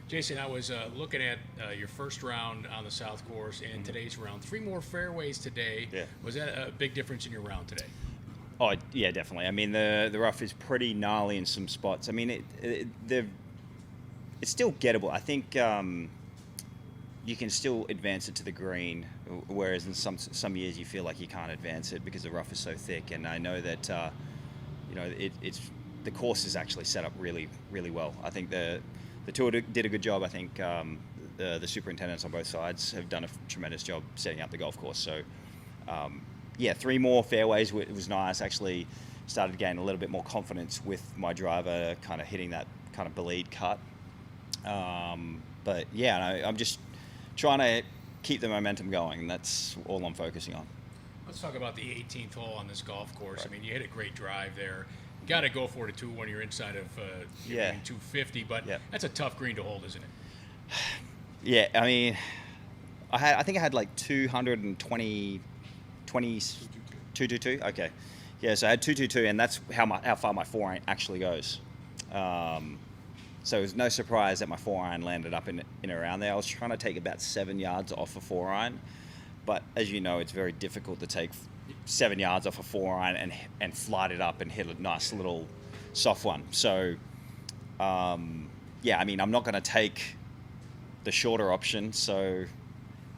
Jason, I was looking at your first round on the South Course and today's round. Three more fairways today. Yeah. Was that a big difference in your round today? Oh yeah, definitely. I mean, the rough is pretty gnarly in some spots. I mean, it's still gettable. I think you can still advance it to the green, whereas in some years you feel like you can't advance it because the rough is so thick. And I know that it's the course is actually set up really really well. I think the tour did a good job. I think the superintendents on both sides have done a tremendous job setting up the golf course. So. Yeah, three more fairways. It was nice. Actually, started to gain a little bit more confidence with my driver, kind of hitting that kind of bleed cut. But yeah, I'm just trying to keep the momentum going, and that's all I'm focusing on. Let's talk about the 18th hole on this golf course. Right. I mean, you hit a great drive there. Got to go for it too when you're inside of Yeah. 250, but Yep. that's a tough green to hold, isn't it? Yeah, I mean, I think I had like 220. 222. Okay, yeah. So I had 222, and that's how far my forehand actually goes. So it was no surprise that my forehand landed up in around there. I was trying to take about 7 yards off a forehand, but as you know, it's very difficult to take 7 yards off a forehand and flight it up and hit a nice little soft one. So yeah, I mean, I'm not going to take the shorter option, so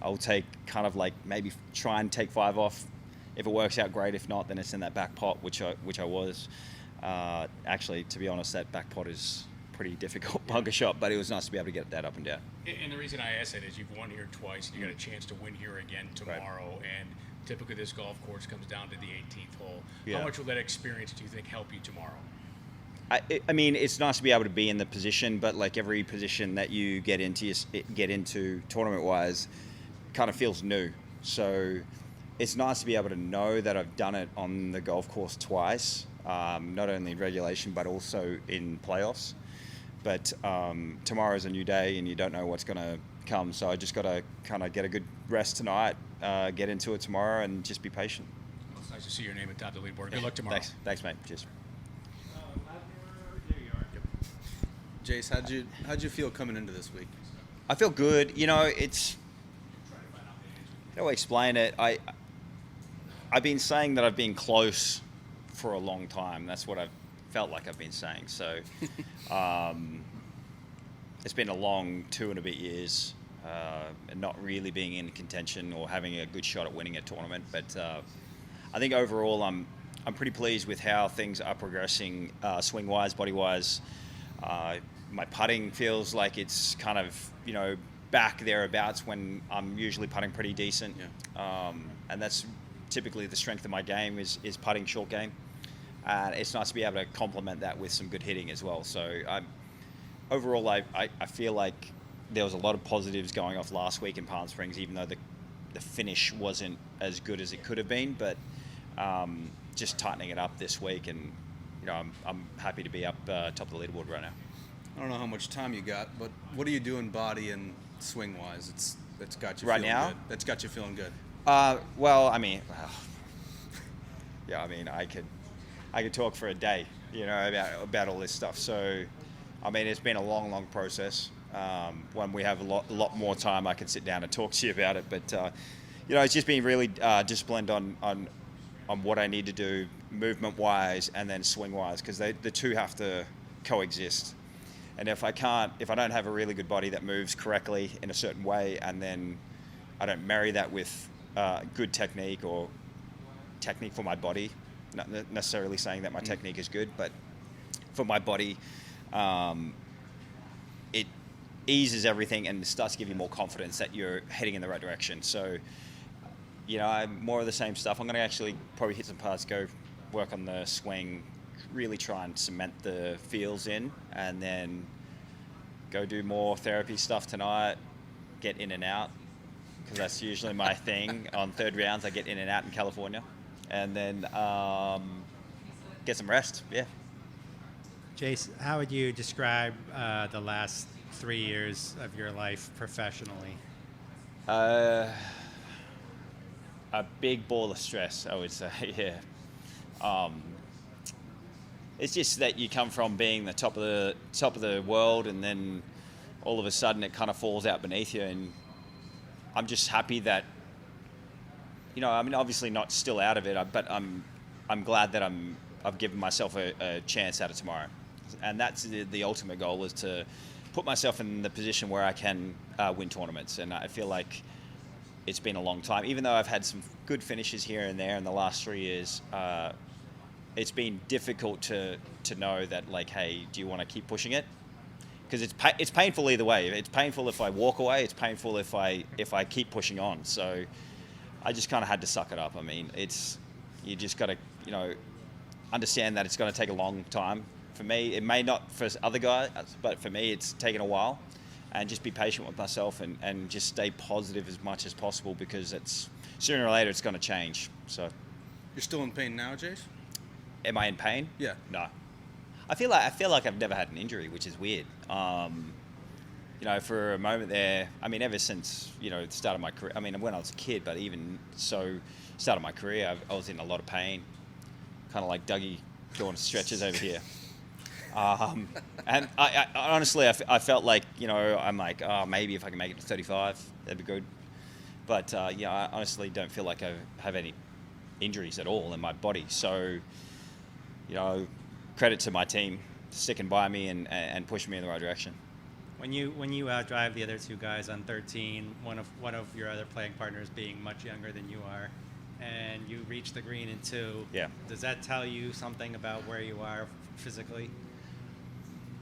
I'll take kind of like maybe try and take 5 off. If it works out, great. If not, then it's in that back pot, which I was. Actually, to be honest, that back pot is pretty difficult bunker shot, but it was nice to be able to get that up and down. And the reason I ask that is you've won here twice, and you got a chance to win here again tomorrow. Right. And typically, this golf course comes down to the 18th hole. Yeah. How much will that experience, do you think, help you tomorrow? I mean, it's nice to be able to be in the position, but like every position that you get into tournament-wise, kind of feels new. So it's nice to be able to know that I've done it on the golf course twice, not only in regulation but also in playoffs. But tomorrow's a new day, and you don't know what's going to come. So I just got to kind of get a good rest tonight, get into it tomorrow, and just be patient. Well, it's nice to see your name atop the leaderboard. Good luck tomorrow. Thanks, mate. Cheers. Jace, how'd you feel coming into this week? I feel good. You know, it's. How do I explain it? I've been saying that I've been close for a long time. That's what I've felt like I've been saying. So it's been a long 2.5 years, and not really being in contention or having a good shot at winning a tournament. But I think overall, I'm pretty pleased with how things are progressing, swing-wise, body-wise. My putting feels like it's kind of, back thereabouts when I'm usually putting pretty decent. Yeah. And that's typically the strength of my game is putting short game. And it's nice to be able to complement that with some good hitting as well. So overall, I feel like there was a lot of positives going off last week in Palm Springs, even though the finish wasn't as good as it could have been. But just tightening it up this week, and I'm happy to be up top of the leaderboard right now. I don't know how much time you got, but what are you doing body and swing wise? That's got you right feeling now. Good. That's got you feeling good. Well, I mean, yeah, I mean, I could talk for a day, about all this stuff. So, I mean, it's been a long process. When we have a lot more time, I can sit down and talk to you about it. But it's just been really disciplined on what I need to do, movement wise and then swing wise, because the two have to coexist. And if I don't have a really good body that moves correctly in a certain way, and then I don't marry that with good technique or technique for my body, not necessarily saying that my technique is good, but for my body, it eases everything and starts to give you more confidence that you're heading in the right direction. So, I'm more of the same stuff. I'm going to actually probably hit some putts, go work on the swing, really try and cement the feels in, and then go do more therapy stuff tonight, get in and out, because that's usually my thing. On third rounds, I get in and out in California, and then get some rest. Yeah. Jace, how would you describe the last 3 years of your life professionally? A big ball of stress, I would say. Yeah. It's just that you come from being the top of the world, and then all of a sudden it kind of falls out beneath you. And I'm just happy that, you know, I mean, obviously not still out of it, but I'm glad that I've given myself a chance at it tomorrow. And that's the ultimate goal, is to put myself in the position where I can win tournaments. And I feel like it's been a long time. Even though I've had some good finishes here and there in the last 3 years, it's been difficult to know that, like, hey, do you want to keep pushing it? Because it's painful either way. It's painful if I walk away. It's painful if I keep pushing on. So I just kind of had to suck it up. I mean, you just got to, you know, understand that it's going to take a long time. For me, it may not for other guys, but for me, it's taken a while. And just be patient with myself and just stay positive as much as possible, because it's sooner or later it's going to change. So, You're still in pain now, Jace? am I in pain? Yeah. No. I feel like I've never had an injury, which is weird. You know, for a moment there, I mean, ever since, you know, the start of my career, I mean, when I was a kid, but even so, start of my career, I was in a lot of pain, kind of like Dougie doing stretches over here. And I honestly, I felt like, you know, I'm like, oh, maybe if I can make it to 35, that'd be good. But yeah, I honestly don't feel like I have any injuries at all in my body. So, you know, credit to my team sticking by me and pushing me in the right direction. When you outdrive the other two guys on 13, one of your other playing partners being much younger than you are, and you reach the green in 2, Yeah. does that tell you something about where you are physically?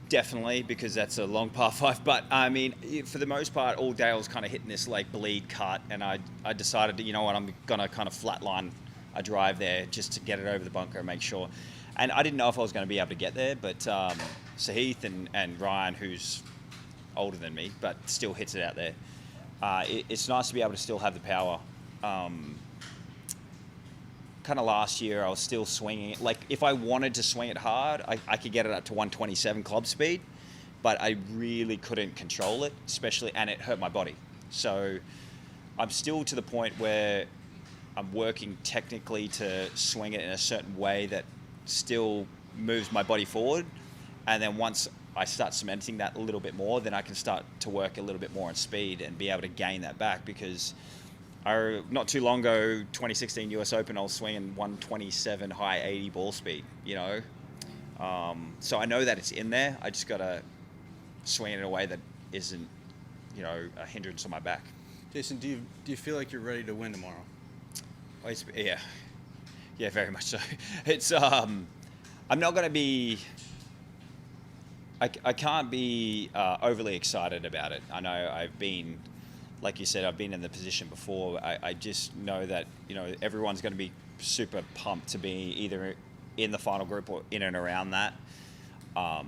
Definitely, because that's a long par 5. But I mean, for the most part, all day I was kind of hitting this like bleed cut, and I decided that, you know what, I'm gonna kind of flatline a drive there just to get it over the bunker and make sure. And I didn't know if I was going to be able to get there, but Sahith and Ryan, who's older than me but still hits it out there, it's nice to be able to still have the power. Kind of last year I was still swinging it. Like, if I wanted to swing it hard, I could get it up to 127 club speed, but I really couldn't control it, especially, and it hurt my body. So I'm still to the point where I'm working technically to swing it in a certain way that still moves my body forward, and then once I start cementing that a little bit more, then I can start to work a little bit more on speed and be able to gain that back. Because not too long ago, 2016 US Open, I was swinging 127 high 80 ball speed, you know. So I know that it's in there. I just got to swing it in a way that isn't, you know, a hindrance on my back. Jason, do you feel like you're ready to win tomorrow? Yeah, very much so. It's I'm not going to be. I can't be overly excited about it. I know I've been, like you said, I've been in the position before. I just know that, you know, everyone's going to be super pumped to be either in the final group or in and around that. I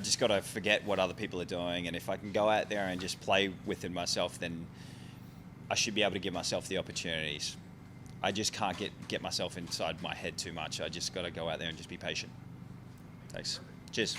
just got to forget what other people are doing, and if I can go out there and just play within myself, then I should be able to give myself the opportunities. I just can't get myself inside my head too much. I just got to go out there and just be patient. Thanks. Cheers.